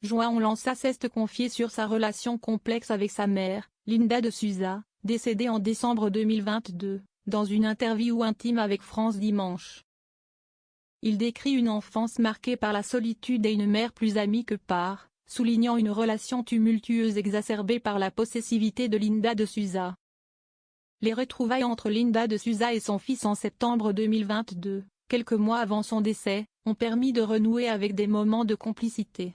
João Lança s'est confié sur sa relation complexe avec sa mère, Linda de Souza, décédée en décembre 2022, dans une interview intime avec France Dimanche. Il décrit une enfance marquée par la solitude et une mère plus amie que par, soulignant une relation tumultueuse exacerbée par la possessivité de Linda de Souza. Les retrouvailles entre Linda de Souza et son fils en septembre 2022, quelques mois avant son décès, ont permis de renouer avec des moments de complicité.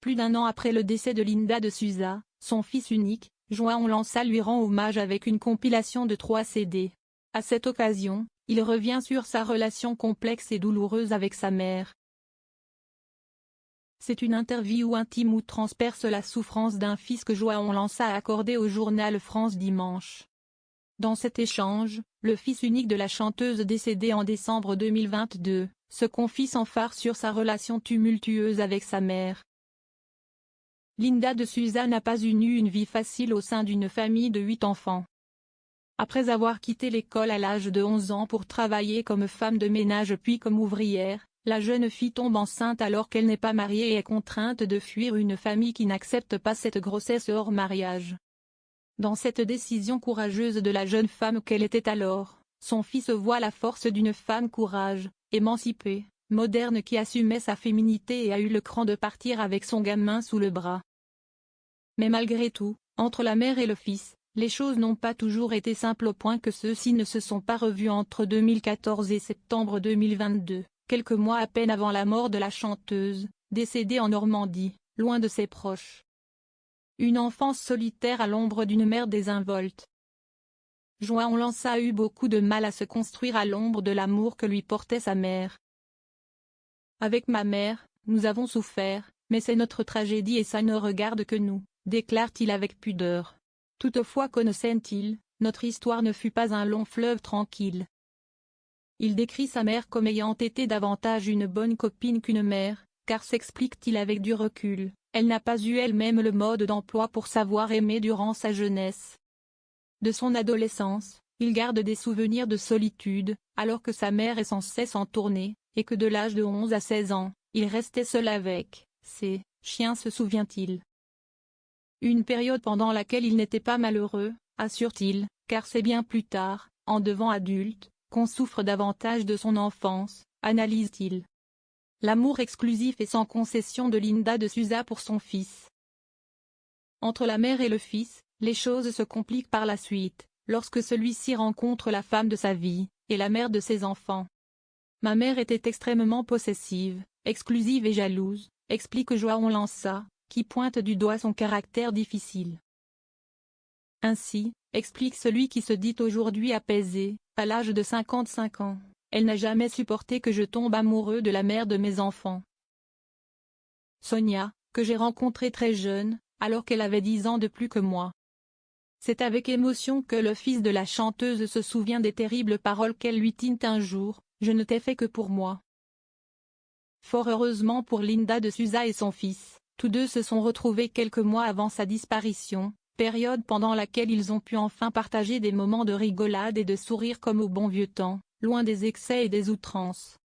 Plus d'un an après le décès de Linda de Souza, son fils unique, João Lança lui rend hommage avec une compilation de 3 CD. À cette occasion, il revient sur sa relation complexe et douloureuse avec sa mère. C'est une interview intime où transperce la souffrance d'un fils que João Lança a accordé au journal France Dimanche. Dans cet échange, le fils unique de la chanteuse décédée en décembre 2022, se confie sans phare sur sa relation tumultueuse avec sa mère. Linda de Souza n'a pas eu une vie facile au sein d'une famille de 8 enfants. Après avoir quitté l'école à l'âge de 11 ans pour travailler comme femme de ménage puis comme ouvrière, la jeune fille tombe enceinte alors qu'elle n'est pas mariée et est contrainte de fuir une famille qui n'accepte pas cette grossesse hors mariage. Dans cette décision courageuse de la jeune femme qu'elle était alors, son fils voit la force d'une femme courage, émancipée, moderne qui assumait sa féminité et a eu le cran de partir avec son gamin sous le bras. Mais malgré tout, entre la mère et le fils, les choses n'ont pas toujours été simples au point que ceux-ci ne se sont pas revus entre 2014 et septembre 2022, quelques mois à peine avant la mort de la chanteuse, décédée en Normandie, loin de ses proches. Une enfance solitaire à l'ombre d'une mère désinvolte. João Lança a eu beaucoup de mal à se construire à l'ombre de l'amour que lui portait sa mère. Avec ma mère, nous avons souffert, mais c'est notre tragédie et ça ne regarde que nous, déclare-t-il avec pudeur. Toutefois connaissait-il, notre histoire ne fut pas un long fleuve tranquille. Il décrit sa mère comme ayant été davantage une bonne copine qu'une mère, car s'explique-t-il avec du recul, elle n'a pas eu elle-même le mode d'emploi pour savoir aimer durant sa jeunesse. De son adolescence, il garde des souvenirs de solitude, alors que sa mère est sans cesse en tournée, et que de l'âge de 11 à 16 ans, il restait seul avec ses chiens se souvient-il. Une période pendant laquelle il n'était pas malheureux, assure-t-il, car c'est bien plus tard, en devenant adulte, qu'on souffre davantage de son enfance, analyse-t-il. L'amour exclusif et sans concession de Linda de Souza pour son fils. Entre la mère et le fils, les choses se compliquent par la suite, lorsque celui-ci rencontre la femme de sa vie, et la mère de ses enfants. Ma mère était extrêmement possessive, exclusive et jalouse, explique João Lança, qui pointe du doigt son caractère difficile. Ainsi, explique celui qui se dit aujourd'hui apaisé, à l'âge de 55 ans, elle n'a jamais supporté que je tombe amoureux de la mère de mes enfants. Sonia, que j'ai rencontrée très jeune, alors qu'elle avait 10 ans de plus que moi. C'est avec émotion que le fils de la chanteuse se souvient des terribles paroles qu'elle lui tint un jour, je ne t'ai fait que pour moi. Fort heureusement pour Linda de Souza et son fils, tous deux se sont retrouvés quelques mois avant sa disparition, période pendant laquelle ils ont pu enfin partager des moments de rigolade et de sourire comme au bon vieux temps, loin des excès et des outrances.